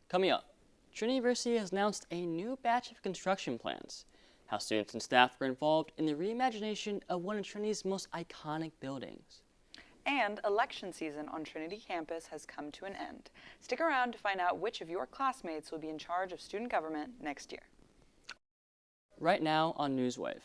Coming up, Trinity University has announced a new batch of construction plans, how students and staff were involved in the reimagination of one of Trinity's most iconic buildings. And election season on Trinity campus has come to an end. Stick around to find out which of your classmates will be in charge of student government next year. Right now on Newswave.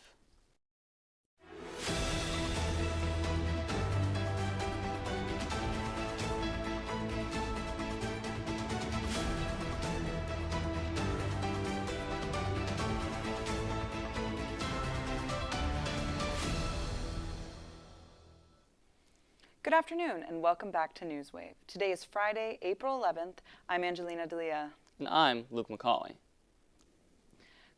Good afternoon and welcome back to Newswave. Today is Friday, April 11th. I'm Angelina D'Elia. And I'm Luke McCauley.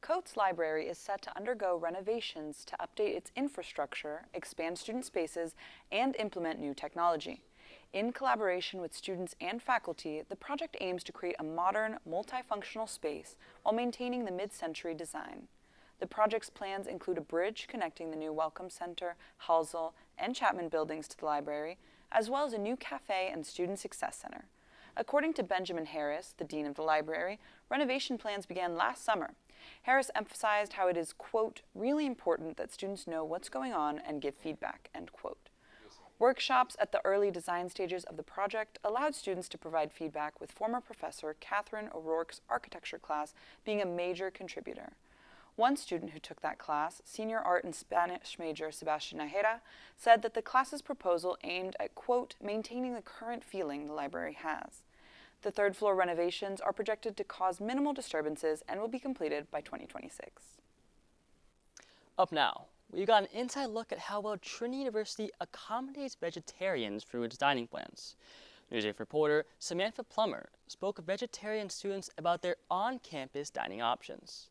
Coates Library is set to undergo renovations to update its infrastructure, expand student spaces, and implement new technology. In collaboration with students and faculty, the project aims to create a modern, multifunctional space while maintaining the mid-century design. The project's plans include a bridge connecting the new Welcome Center, Halsell, and Chapman buildings to the library, as well as a new cafe and student success center. According to Benjamin Harris, the dean of the library, renovation plans began last summer. Harris emphasized how it is, quote, really important that students know what's going on and give feedback, end quote. Workshops at the early design stages of the project allowed students to provide feedback, with former professor Catherine O'Rourke's architecture class being a major contributor. One student who took that class, senior art and Spanish major Sebastian Najera, said that the class's proposal aimed at, quote, maintaining the current feeling the library has. The third floor renovations are projected to cause minimal disturbances and will be completed by 2026. Up now, we got an inside look at how well Trinity University accommodates vegetarians through its dining plans. Newswave reporter Samantha Plummer spoke with vegetarian students about their on-campus dining options.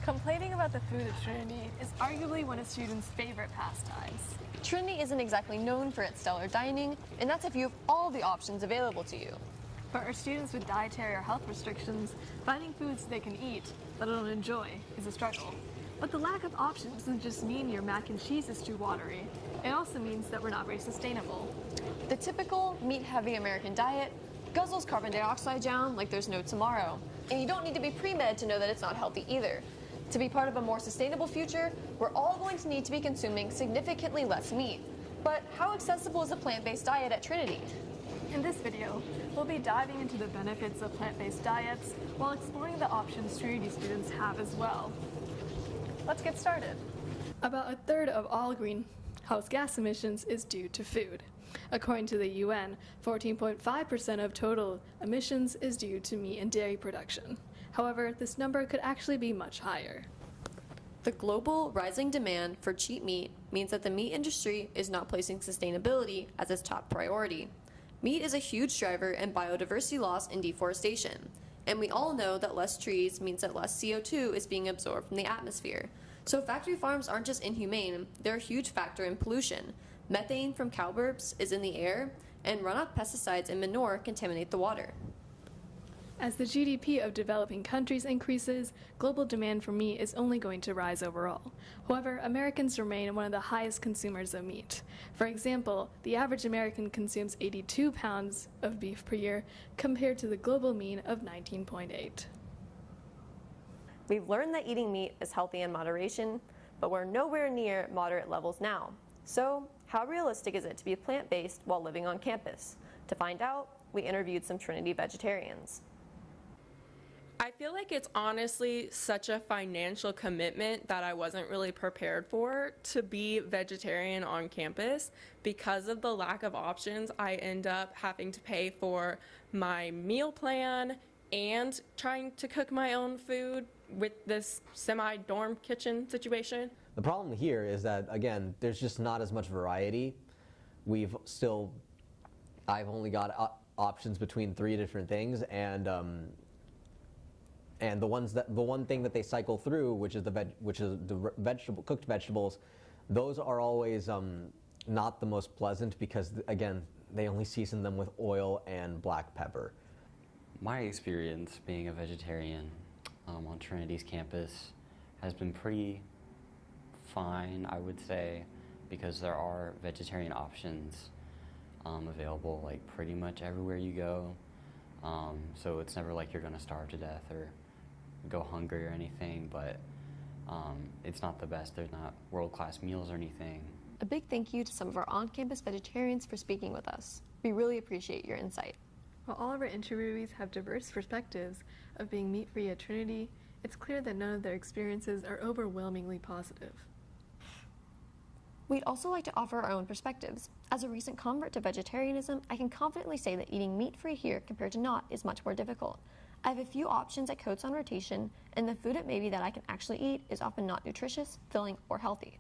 Complaining about the food at Trinity is arguably one of students' favorite pastimes. Trinity isn't exactly known for its stellar dining, and that's if you have all the options available to you. For our students with dietary or health restrictions, finding foods they can eat, let alone enjoy, is a struggle. But the lack of options doesn't just mean your mac and cheese is too watery. It also means that we're not very sustainable. The typical meat-heavy American diet guzzles carbon dioxide down like there's no tomorrow. And you don't need to be pre-med to know that it's not healthy either. To be part of a more sustainable future, we're all going to need to be consuming significantly less meat. But how accessible is a plant-based diet at Trinity? In this video, we'll be diving into the benefits of plant-based diets while exploring the options Trinity students have as well. Let's get started. About a third of all greenhouse gas emissions is due to food. According to the UN, 14.5% of total emissions is due to meat and dairy production. However, this number could actually be much higher. The global rising demand for cheap meat means that the meat industry is not placing sustainability as its top priority. Meat is a huge driver in biodiversity loss and deforestation, and we all know that less trees means that less CO2 is being absorbed from the atmosphere. So factory farms aren't just inhumane, they're a huge factor in pollution. Methane from cow burps is in the air, and runoff pesticides and manure contaminate the water. As the GDP of developing countries increases, global demand for meat is only going to rise overall. However, Americans remain one of the highest consumers of meat. For example, the average American consumes 82 pounds of beef per year, compared to the global mean of 19.8. We've learned that eating meat is healthy in moderation, but we're nowhere near moderate levels now. So, how realistic is it to be plant-based while living on campus? To find out, we interviewed some Trinity vegetarians. I feel like it's honestly such a financial commitment that I wasn't really prepared for to be vegetarian on campus. Because of the lack of options, I end up having to pay for my meal plan and trying to cook my own food with this semi-dorm kitchen situation. The problem here is that, again, there's just not as much variety. I've only got options between 3 different things, and the one thing that they cycle through, which is the cooked vegetables, those are always not the most pleasant because, again, they only season them with oil and black pepper. My experience being a vegetarian on Trinity's campus has been pretty fine, I would say, because there are vegetarian options available like pretty much everywhere you go. So it's never like you're going to starve to death or go hungry or anything, but it's not the best. There's not world-class meals or anything. A big thank you to some of our on-campus vegetarians for speaking with us. We really appreciate your insight. While all of our interviewees have diverse perspectives of being meat-free at Trinity, it's clear that none of their experiences are overwhelmingly positive. We'd also like to offer our own perspectives. As a recent convert to vegetarianism, I can confidently say that eating meat-free here compared to not is much more difficult. I have a few options at Coates on rotation, and the food at Maybe that I can actually eat is often not nutritious, filling, or healthy.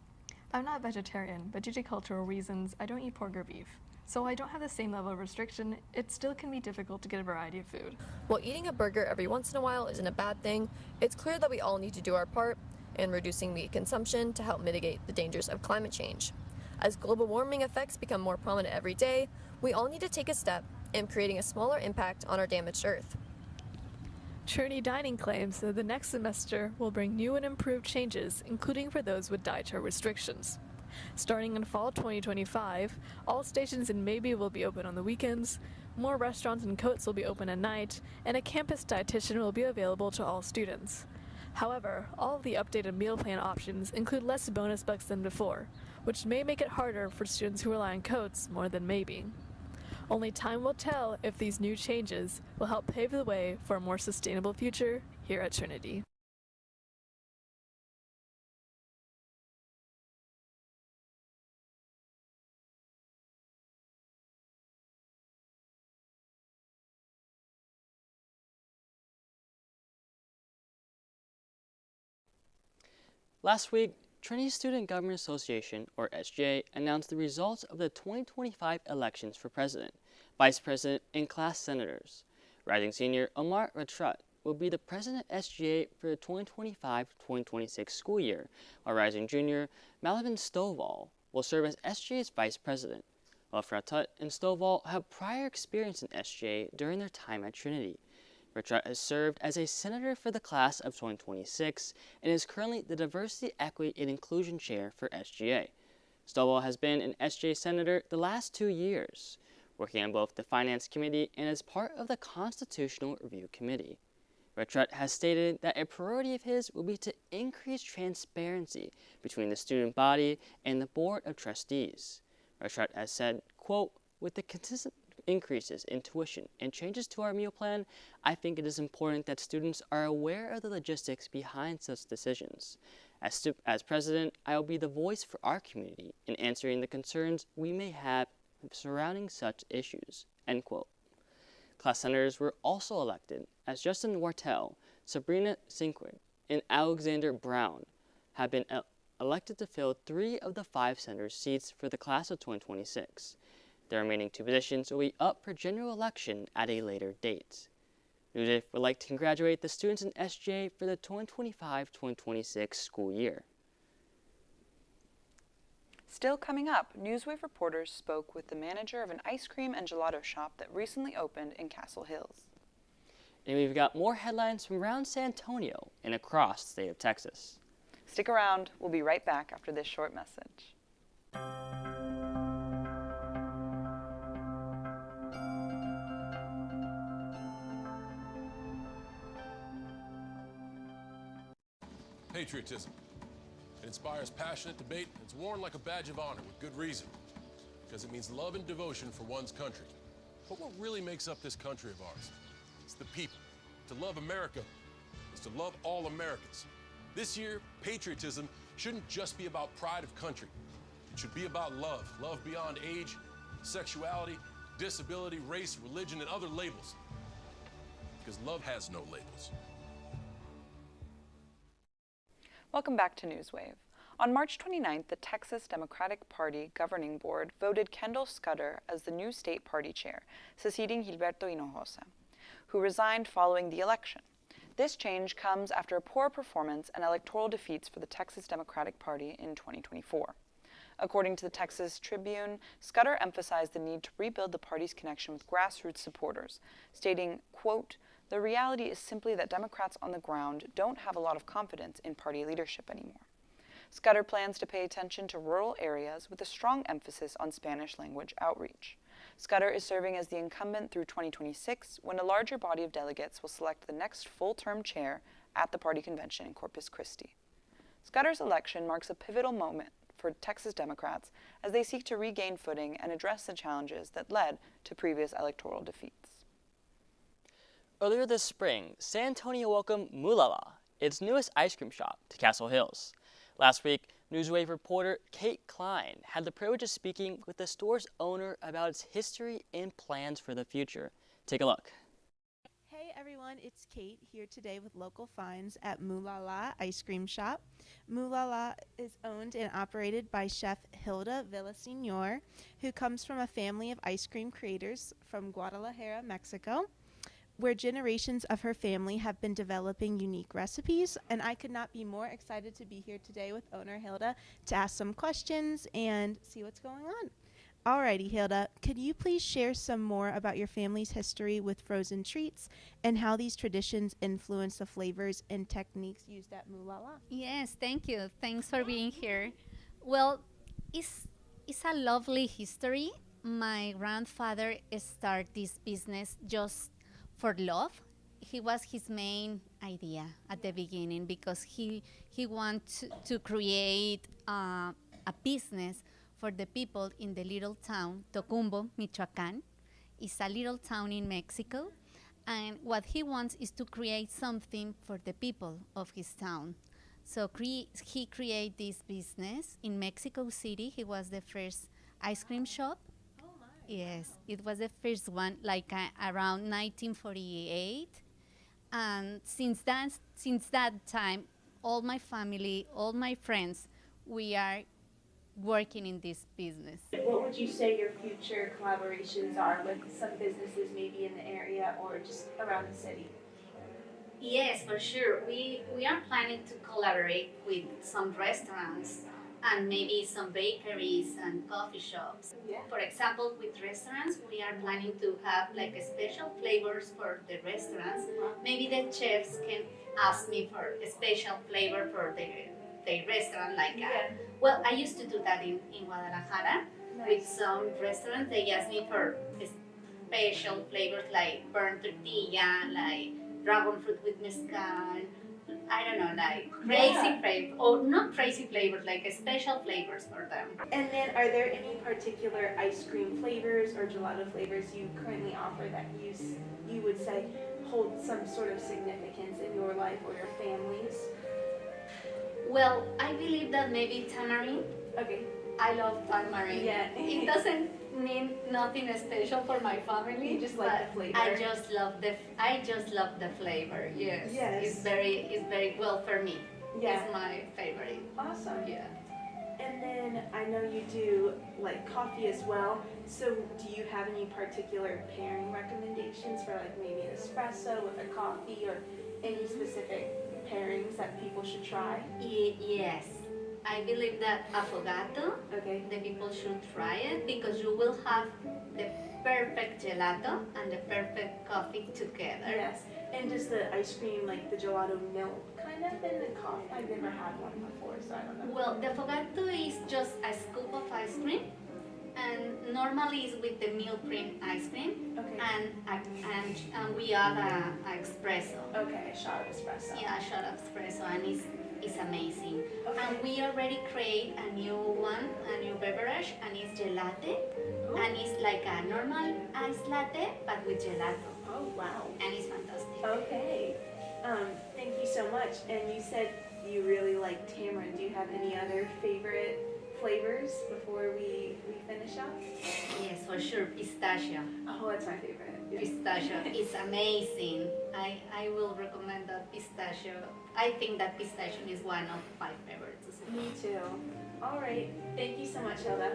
I'm not vegetarian, but due to cultural reasons, I don't eat pork or beef. So while I don't have the same level of restriction, it still can be difficult to get a variety of food. While eating a burger every once in a while isn't a bad thing, it's clear that we all need to do our part in reducing meat consumption to help mitigate the dangers of climate change. As global warming effects become more prominent every day, we all need to take a step in creating a smaller impact on our damaged Earth. Trinity Dining claims that the next semester will bring new and improved changes, including for those with dietary restrictions. Starting in fall 2025, all stations in Maybe will be open on the weekends, more restaurants and Coates will be open at night, and a campus dietitian will be available to all students. However, all of the updated meal plan options include less bonus bucks than before, which may make it harder for students who rely on Coates more than Maybe. Only time will tell if these new changes will help pave the way for a more sustainable future here at Trinity. Last week, Trinity Student Government Association, or SGA, announced the results of the 2025 elections for president, vice president, and class senators. Rising senior Omar Ratrat will be the president of SGA for the 2025-2026 school year, while rising junior Malvin Stovall will serve as SGA's vice president. Both Ratrat and Stovall have prior experience in SGA during their time at Trinity. Ratrat has served as a senator for the class of 2026 and is currently the Diversity, Equity, and Inclusion Chair for SGA. Stovall has been an SGA senator the last 2 years, working on both the Finance Committee and as part of the Constitutional Review Committee. Ratrat has stated that a priority of his will be to increase transparency between the student body and the Board of Trustees. Ratrat has said, quote, "With the consistent increases in tuition and changes to our meal plan, I think it is important that students are aware of the logistics behind such decisions. As president, I will be the voice for our community in answering the concerns we may have surrounding such issues." End quote. Class senators were also elected as Justin Wartell, Sabrina Sinquid, and Alexander Brown have been elected to fill 3 of the 5 senator seats for the class of 2026. The remaining 2 positions will be up for general election at a later date. Newswave would like to congratulate the students in SGA for the 2025-2026 school year. Still coming up, Newswave reporters spoke with the manager of an ice cream and gelato shop that recently opened in Castle Hills. And we've got more headlines from around San Antonio and across the state of Texas. Stick around, we'll be right back after this short message. Patriotism. It inspires passionate debate and it's worn like a badge of honor with good reason, because it means love and devotion for one's country. But what really makes up this country of ours? It's the people. To love America is to love all Americans. This year, patriotism shouldn't just be about pride of country. It should be about love. Love beyond age, sexuality, disability, race, religion, and other labels. Because love has no labels. Welcome back to Newswave. On March 29th, the Texas Democratic Party Governing Board voted Kendall Scudder as the new state party chair, succeeding Gilberto Hinojosa, who resigned following the election. This change comes after a poor performance and electoral defeats for the Texas Democratic Party in 2024. According to the Texas Tribune, Scudder emphasized the need to rebuild the party's connection with grassroots supporters, stating, quote, "The reality is simply that Democrats on the ground don't have a lot of confidence in party leadership anymore." Scudder plans to pay attention to rural areas with a strong emphasis on Spanish language outreach. Scudder is serving as the incumbent through 2026, when a larger body of delegates will select the next full-term chair at the party convention in Corpus Christi. Scudder's election marks a pivotal moment for Texas Democrats as they seek to regain footing and address the challenges that led to previous electoral defeats. Earlier this spring, San Antonio welcomed Moolala, its newest ice cream shop, to Castle Hills. Last week, Newswave reporter Kate Klein had the privilege of speaking with the store's owner about its history and plans for the future. Take a look. Hey everyone, it's Kate here today with local finds at Moolala Ice Cream Shop. Moolala is owned and operated by Chef Hilda Villaseñor, who comes from a family of ice cream creators from Guadalajara, Mexico, where generations of her family have been developing unique recipes, and I could not be more excited to be here today with owner Hilda to ask some questions and see what's going on. Alrighty, Hilda, could you please share some more about your family's history with frozen treats and how these traditions influence the flavors and techniques used at Moolala? Yes, thank you. Thanks for being here. Well, it's a lovely history. My grandfather started this business just for love. It was his main idea at the beginning because he wanted to create a business for the people in the little town, Tocumbo, Michoacán. It's a little town in Mexico. And what he wants is to create something for the people of his town. So he created this business in Mexico City. He was the first ice cream shop. Oh my. Yes, it was the first one, like around 1948. And since that time, all my family, all my friends, we are working in this business. What would you say your future collaborations are with some businesses maybe in the area or just around the city? Yes, for sure. We are planning to collaborate with some restaurants and maybe some bakeries and coffee shops. Yeah. For example, with restaurants, we are planning to have like special flavors for the restaurants. Maybe the chefs can ask me for a special flavor for the restaurant. Well, I used to do that in Guadalajara. Nice. With some restaurants. They ask me for special flavors like burnt tortilla, like dragon fruit with mezcal. I don't know, like crazy flavors, or not crazy flavors, like special flavors for them. And then are there any particular ice cream flavors or gelato flavors you currently offer that you would say hold some sort of significance in your life or your family's? Well, I believe that maybe tamarind. Okay. I love tamarind. Yeah. It doesn't mean nothing special for my family. You just like the flavor. I just love the flavor. Yes. Yes. It's very well for me. Yeah. It's my favorite. Awesome. Yeah. And then I know you do like coffee as well. So do you have any particular pairing recommendations for like maybe an espresso with a coffee or any specific pairings that people should try? Yes. I believe that affogato, Okay. the people should try it because you will have the perfect gelato and the perfect coffee together. Yes. And does the ice cream, like the gelato, melt kind of in the coffee? I've never had one before, so I don't know. Well, the affogato is just a scoop of ice cream, and normally it's with the milk cream ice cream, Okay. and we add a espresso. Okay, a shot of espresso. Yeah, a shot of espresso, and it's amazing. Okay. And we already create a new beverage, and it's gelate, Ooh. and it's like a normal iced latte, but with gelato, Oh, wow. and it's fantastic. Okay. Thank you so much. And you said you really like tamarind. Do you have any other favorite flavors before we finish up? Yes, for sure, pistachio. Oh, that's my favorite. Pistachio is amazing. I will recommend that pistachio. I think that pistachio is one of my favorites as well. Me too. All right. Thank you so much, Hilda.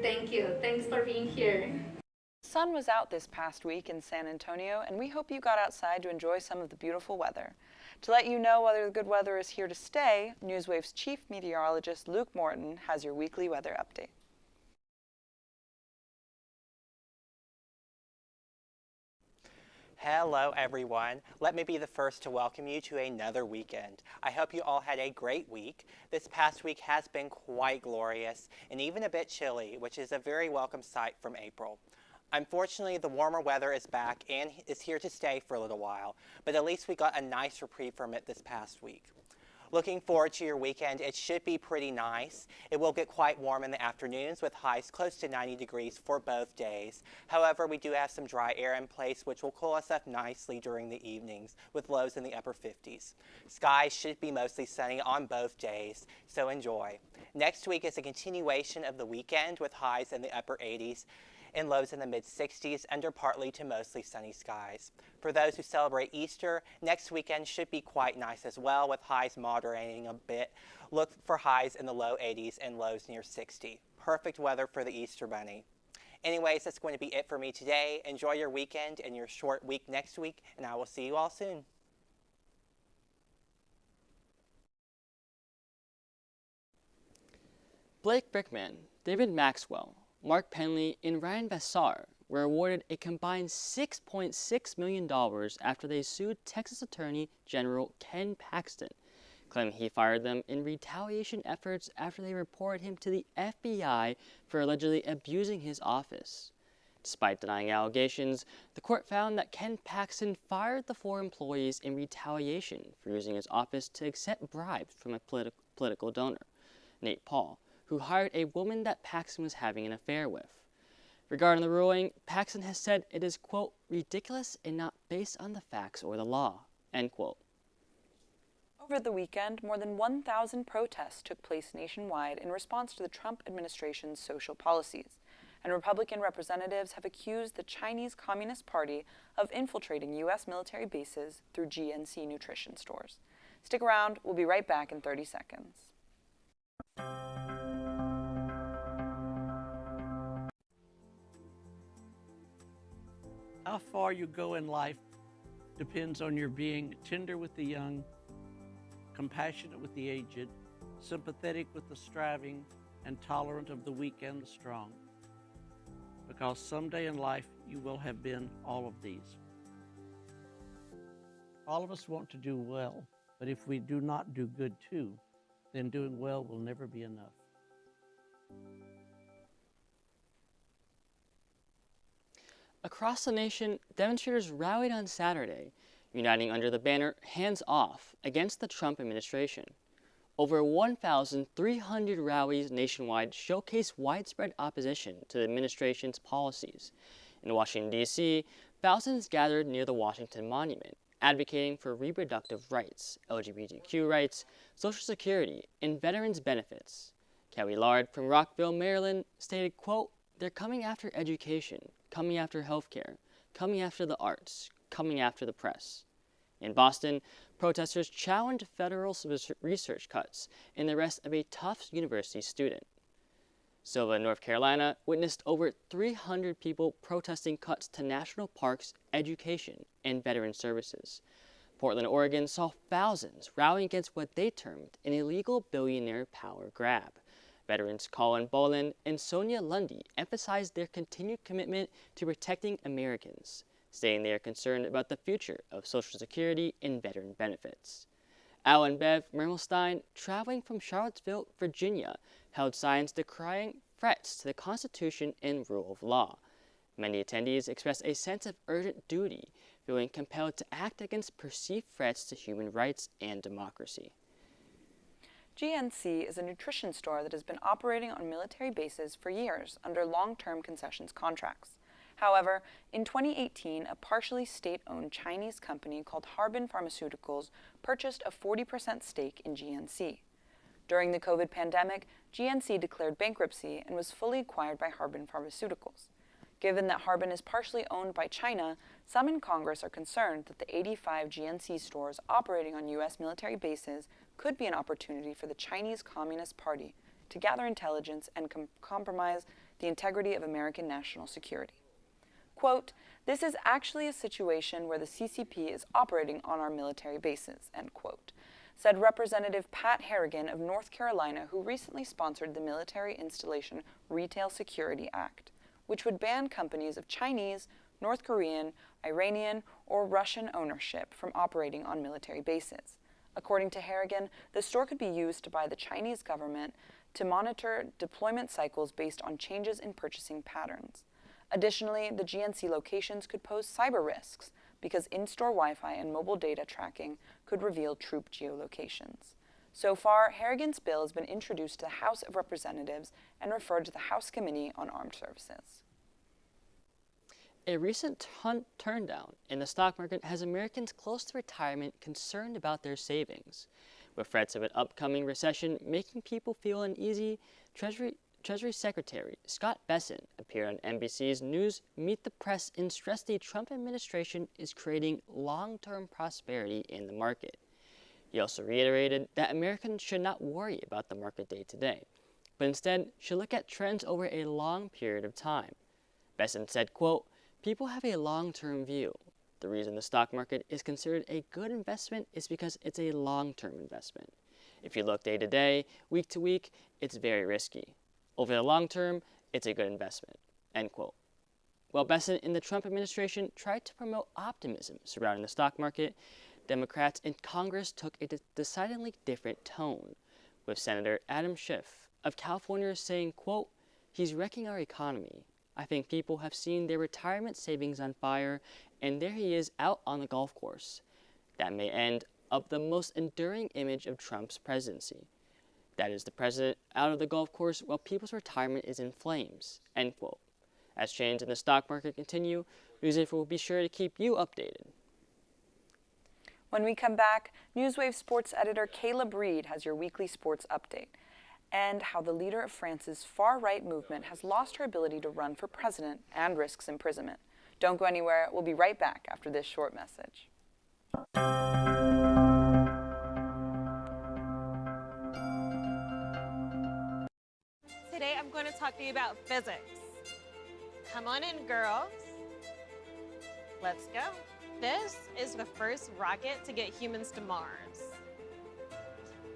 Thank you. Thanks for being here. The sun was out this past week in San Antonio, and we hope you got outside to enjoy some of the beautiful weather. To let you know whether the good weather is here to stay, Newswave's chief meteorologist Luke Morton has your weekly weather update. Hello everyone. Let me be the first to welcome you to another weekend. I hope you all had a great week. This past week has been quite glorious and even a bit chilly, which is a very welcome sight from April. Unfortunately, the warmer weather is back and is here to stay for a little while, but at least we got a nice reprieve from it this past week. Looking forward to your weekend. It should be pretty nice. It will get quite warm in the afternoons with highs close to 90 degrees for both days. However, we do have some dry air in place, which will cool us off nicely during the evenings with lows in the upper 50s. Skies should be mostly sunny on both days, so enjoy. Next week is a continuation of the weekend with highs in the upper 80s and lows in the mid-60s under partly to mostly sunny skies. For those who celebrate Easter, next weekend should be quite nice as well, with highs moderating a bit. Look for highs in the low 80s and lows near 60. Perfect weather for the Easter Bunny. Anyways, that's going to be it for me today. Enjoy your weekend and your short week next week, and I will see you all soon. Blake Brickman, David Maxwell, Mark Penley, and Ryan Vassar were awarded a combined $6.6 million after they sued Texas Attorney General Ken Paxton, claiming he fired them in retaliation efforts after they reported him to the FBI for allegedly abusing his office. Despite denying allegations, the court found that Ken Paxton fired the 4 employees in retaliation for using his office to accept bribes from a political donor, Nate Paul, who hired a woman that Paxton was having an affair with. Regarding the ruling, Paxton has said it is, quote, ridiculous and not based on the facts or the law, end quote. Over the weekend, more than 1,000 protests took place nationwide in response to the Trump administration's social policies, and Republican representatives have accused the Chinese Communist Party of infiltrating U.S. military bases through GNC nutrition stores. Stick around, we'll be right back in 30 seconds. How far you go in life depends on your being tender with the young, compassionate with the aged, sympathetic with the striving, and tolerant of the weak and the strong. Because someday in life you will have been all of these. All of us want to do well, but if we do not do good too, then doing well will never be enough. Across the nation, demonstrators rallied on Saturday, uniting under the banner Hands Off against the Trump administration. Over 1,300 rallies nationwide showcased widespread opposition to the administration's policies. In Washington, D.C., thousands gathered near the Washington Monument, advocating for reproductive rights, LGBTQ rights, Social Security, and veterans' benefits. Kelly Lard from Rockville, Maryland, stated, quote, "They're coming after education, coming after healthcare, coming after the arts, coming after the press." In Boston, protesters challenged federal research cuts and the arrest of a Tufts University student. Sylva, North Carolina, witnessed over 300 people protesting cuts to national parks, education, and veteran services. Portland, Oregon saw thousands rallying against what they termed an illegal billionaire power grab. Veterans Colin Boland and Sonia Lundy emphasized their continued commitment to protecting Americans, saying they are concerned about the future of Social Security and veteran benefits. Al and Bev Mermelstein, traveling from Charlottesville, Virginia, held signs decrying threats to the Constitution and rule of law. Many attendees expressed a sense of urgent duty, feeling compelled to act against perceived threats to human rights and democracy. GNC is a nutrition store that has been operating on military bases for years under long-term concessions contracts. However, in 2018, a partially state-owned Chinese company called Harbin Pharmaceuticals purchased a 40% stake in GNC. During the COVID pandemic, GNC declared bankruptcy and was fully acquired by Harbin Pharmaceuticals. Given that Harbin is partially owned by China, some in Congress are concerned that the 85 GNC stores operating on U.S. military bases could be an opportunity for the Chinese Communist Party to gather intelligence and compromise the integrity of American national security. Quote, "This is actually a situation where the CCP is operating on our military bases," end quote, said Representative Pat Harrigan of North Carolina, who recently sponsored the Military Installation Retail Security Act, which would ban companies of Chinese, North Korean, Iranian, or Russian ownership from operating on military bases. According to Harrigan, the store could be used by the Chinese government to monitor deployment cycles based on changes in purchasing patterns. Additionally, the GNC locations could pose cyber risks because in-store Wi-Fi and mobile data tracking could reveal troop geolocations. So far, Harrigan's bill has been introduced to the House of Representatives and referred to the House Committee on Armed Services. A recent turndown in the stock market has Americans close to retirement concerned about their savings. With threats of an upcoming recession making people feel uneasy, Treasury Secretary Scott Bessent appeared on NBC's News Meet the Press and stressed the Trump administration is creating long-term prosperity in the market. He also reiterated that Americans should not worry about the market day-to-day, but instead should look at trends over a long period of time. Bessent said, quote, "People have a long-term view. The reason the stock market is considered a good investment is because it's a long-term investment. If you look day-to-day, week-to-week, it's very risky. Over the long term, it's a good investment," end quote. While Bessent in the Trump administration tried to promote optimism surrounding the stock market, Democrats in Congress took a decidedly different tone, with Senator Adam Schiff of California saying, quote, "He's wrecking our economy. I think people have seen their retirement savings on fire, and there he is out on the golf course. That may end up the most enduring image of Trump's presidency. That is the president out of the golf course while people's retirement is in flames," end quote. As changes in the stock market continue, Newswave will be sure to keep you updated. When we come back, Newswave sports editor Kayla Breed has your weekly sports update, and how the leader of France's far-right movement has lost her ability to run for president and risks imprisonment. Don't go anywhere. We'll be right back after this short message. Today I'm going to talk to you about physics. Come on in, girls. Let's go. This is the first rocket to get humans to Mars.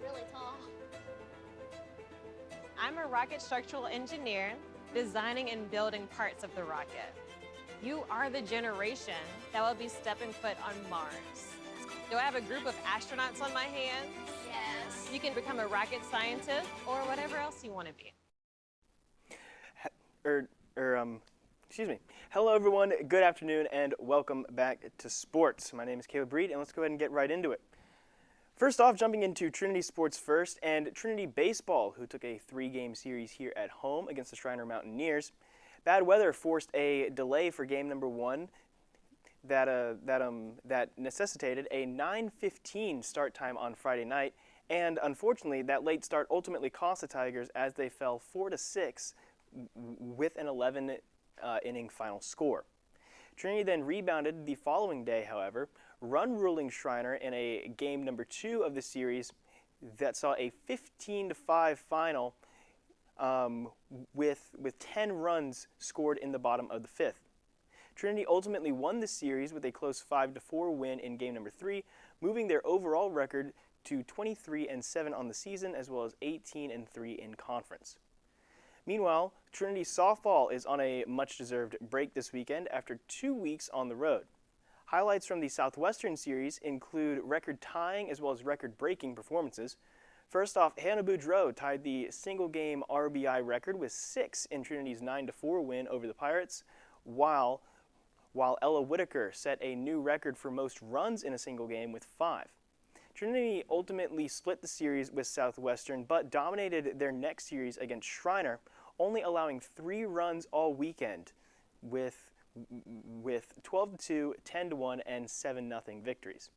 Really tall. I'm a rocket structural engineer, designing and building parts of the rocket. You are the generation that will be stepping foot on Mars. Do I have a group of astronauts on my hands? Yes. You can become a rocket scientist or whatever else you want to be. Excuse me. Hello, everyone. Good afternoon, and welcome back to sports. My name is Caleb Breed, and let's go ahead and get right into it. First off, jumping into Trinity Sports first, and Trinity Baseball, who took a 3-game series here at home against the Shriner Mountaineers. Bad weather forced a delay for game number 1 that necessitated a 9:15 start time on Friday night, and unfortunately, that late start ultimately cost the Tigers as they fell 4-6 with an 11-inning final score. Trinity then rebounded the following day, however, run-ruling Shriner in a game number 2 of the series that saw a 15-5 final with 10 runs scored in the bottom of the 5th. Trinity ultimately won the series with a close 5-4 win in game number 3, moving their overall record to 23-7 on the season, as well as 18-3 in conference. Meanwhile, Trinity softball is on a much-deserved break this weekend after 2 weeks on the road. Highlights from the Southwestern Series include record-tying as well as record-breaking performances. First off, Hannah Boudreau tied the single-game RBI record with 6 in Trinity's 9-4 win over the Pirates, while Ella Whitaker set a new record for most runs in a single game with 5. Trinity ultimately split the series with Southwestern, but dominated their next series against Shriner, only allowing 3 runs all weekend with 12-2, 10-1, and 7-0 victories.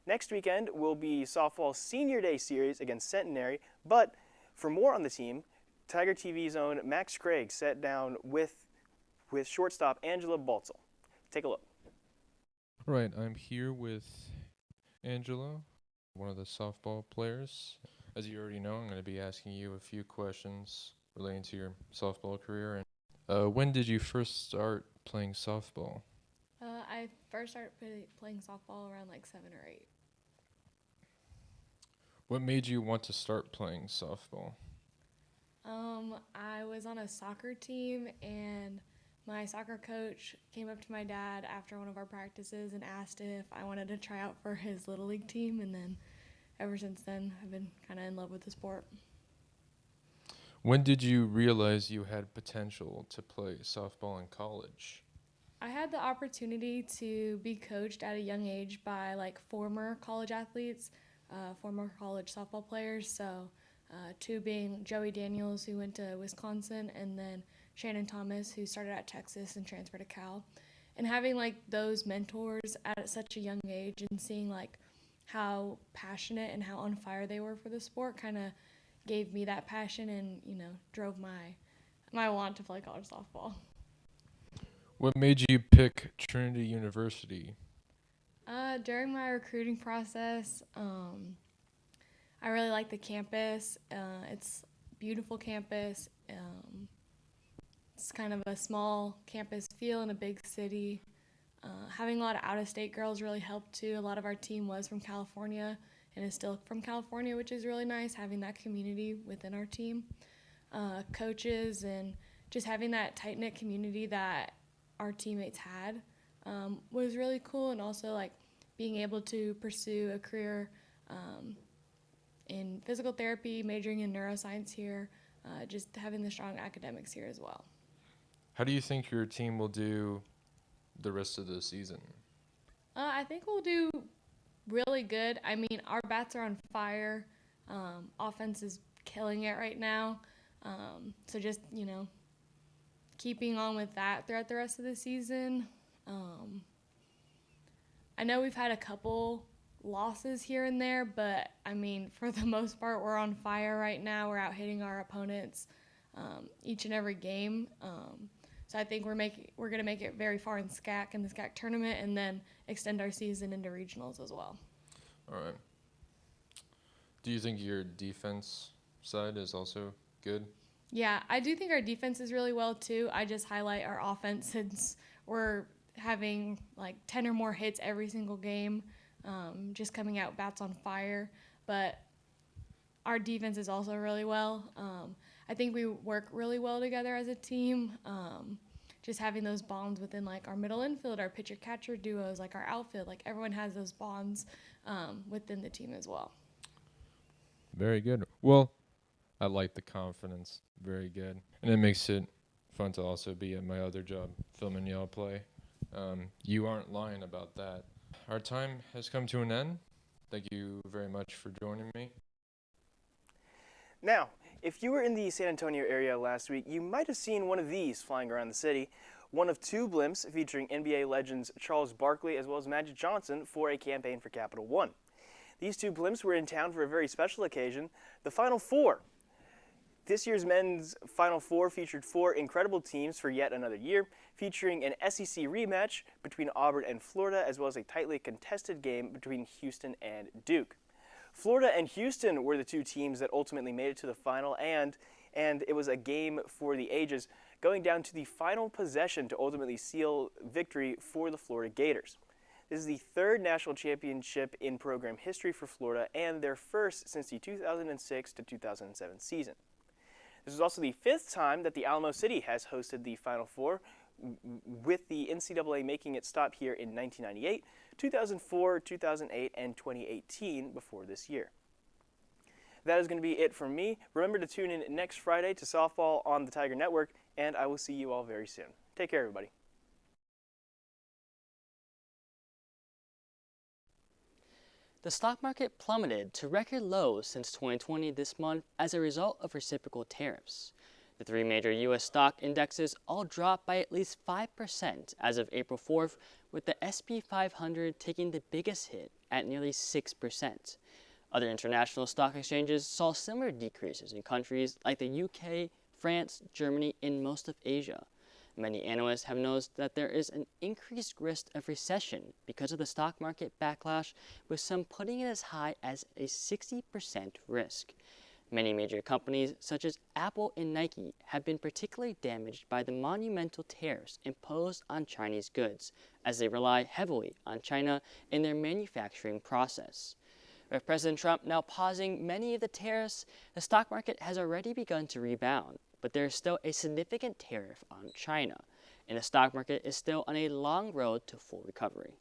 Next weekend will be softball's Senior Day series against Centenary, but for more on the team, TigerTV's own Max Craig sat down with shortstop Angela Baltzel. Take a look. Right, I'm here with Angela, one of the softball players. As you already know, I'm going to be asking you a few questions relating to your softball career. When did you first start playing softball? I first started playing softball around like 7 or 8. What made you want to start playing softball? I was on a soccer team, and my soccer coach came up to my dad after one of our practices and asked if I wanted to try out for his Little League team, and then ever since then I've been kind of in love with the sport. When did you realize you had potential to play softball in college? I had the opportunity to be coached at a young age by like former college athletes, former college softball players. So two being Joey Daniels, who went to Wisconsin, and then Shannon Thomas, who started at Texas and transferred to Cal. And having like those mentors at such a young age and seeing like how passionate and how on fire they were for the sport kind of gave me that passion and, drove my want to play college softball. What made you pick Trinity University? During my recruiting process, I really like the campus. It's a beautiful campus. It's kind of a small campus feel in a big city. Having a lot of out-of-state girls really helped too. A lot of our team was from California and is still from California, which is really nice, having that community within our team. Coaches and just having that tight-knit community that our teammates had was really cool, and also like being able to pursue a career in physical therapy, majoring in neuroscience here, just having the strong academics here as well. How do you think your team will do the rest of the season? I think we'll do really good. I mean, our bats are on fire. Offense is killing it right now. So just, keeping on with that throughout the rest of the season. I know we've had a couple losses here and there, but I mean, for the most part, we're on fire right now. We're out hitting our opponents each and every game. So I think we're going to make it very far in the SCAC tournament, and then extend our season into regionals as well. All right. Do you think your defense side is also good? Yeah, I do think our defense is really well too. I just highlight our offense since we're having like 10 or more hits every single game, just coming out bats on fire. But our defense is also really well. I think we work really well together as a team. Just having those bonds within like our middle infield, our pitcher catcher duos, like our outfield, like everyone has those bonds within the team as well. Very good. Well, I like the confidence. Very good. And it makes it fun to also be at my other job, filming y'all play. You aren't lying about that. Our time has come to an end. Thank you very much for joining me. Now, if you were in the San Antonio area last week, you might have seen one of these flying around the city. One of two blimps featuring NBA legends Charles Barkley as well as Magic Johnson for a campaign for Capital One. These two blimps were in town for a very special occasion, the Final Four. This year's men's Final Four featured four incredible teams for yet another year, featuring an SEC rematch between Auburn and Florida, as well as a tightly contested game between Houston and Duke. Florida and Houston were the two teams that ultimately made it to the final, and it was a game for the ages, going down to the final possession to ultimately seal victory for the Florida Gators. This is the third national championship in program history for Florida, and their first since the 2006 to 2007 season. This is also the fifth time that the Alamo City has hosted the Final Four, with the NCAA making its stop here in 1998, 2004, 2008, and 2018 before this year. That is going to be it from me. Remember to tune in next Friday to softball on the Tiger Network, and I will see you all very soon. Take care, everybody. The stock market plummeted to record lows since 2020 this month as a result of reciprocal tariffs. The three major U.S. stock indexes all dropped by at least 5% as of April 4th, with the SP 500 taking the biggest hit at nearly 6%. Other international stock exchanges saw similar decreases in countries like the UK, France, Germany, and most of Asia. Many analysts have noticed that there is an increased risk of recession because of the stock market backlash, with some putting it as high as a 60% risk. Many major companies, such as Apple and Nike, have been particularly damaged by the monumental tariffs imposed on Chinese goods, as they rely heavily on China in their manufacturing process. With President Trump now pausing many of the tariffs, the stock market has already begun to rebound, but there is still a significant tariff on China, and the stock market is still on a long road to full recovery.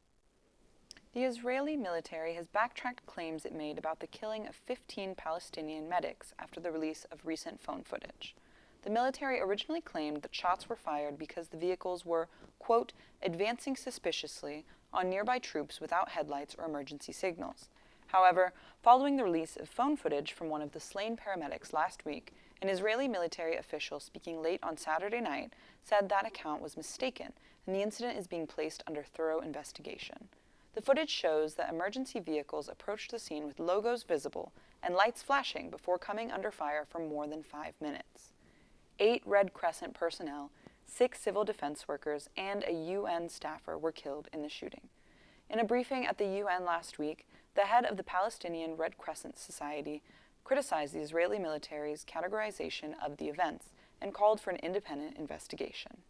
The Israeli military has backtracked claims it made about the killing of 15 Palestinian medics after the release of recent phone footage. The military originally claimed that shots were fired because the vehicles were, quote, advancing suspiciously on nearby troops without headlights or emergency signals. However, following the release of phone footage from one of the slain paramedics last week, an Israeli military official speaking late on Saturday night said that account was mistaken and the incident is being placed under thorough investigation. The footage shows that emergency vehicles approached the scene with logos visible and lights flashing before coming under fire for more than 5 minutes. 8 Red Crescent personnel, 6 civil defense workers, and a UN staffer were killed in the shooting. In a briefing at the UN last week, the head of the Palestinian Red Crescent Society criticized the Israeli military's categorization of the events and called for an independent investigation.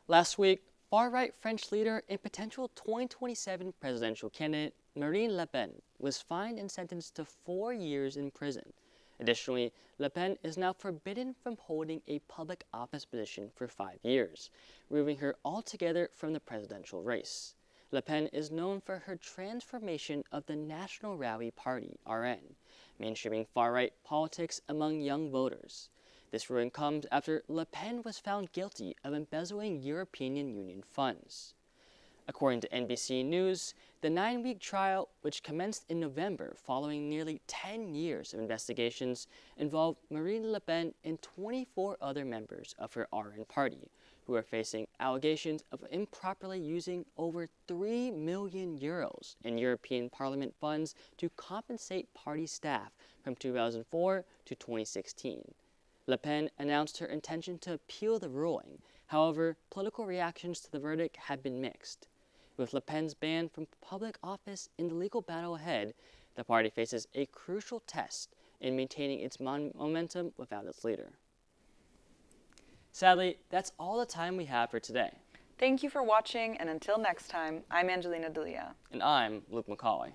Last week, far-right French leader and potential 2027 presidential candidate Marine Le Pen was fined and sentenced to 4 years in prison. Additionally, Le Pen is now forbidden from holding a public office position for 5 years, removing her altogether from the presidential race. Le Pen is known for her transformation of the National Rally Party, RN, mainstreaming far-right politics among young voters. This ruling comes after Le Pen was found guilty of embezzling European Union funds. According to NBC News, the 9-week trial, which commenced in November following nearly 10 years of investigations, involved Marine Le Pen and 24 other members of her RN party, who are facing allegations of improperly using over €3 million in European Parliament funds to compensate party staff from 2004 to 2016. Le Pen announced her intention to appeal the ruling. However, political reactions to the verdict have been mixed. With Le Pen's ban from public office in the legal battle ahead, the party faces a crucial test in maintaining its momentum without its leader. Sadly, that's all the time we have for today. Thank you for watching, and until next time, I'm Angelina D'Elia. And I'm Luke McCauley.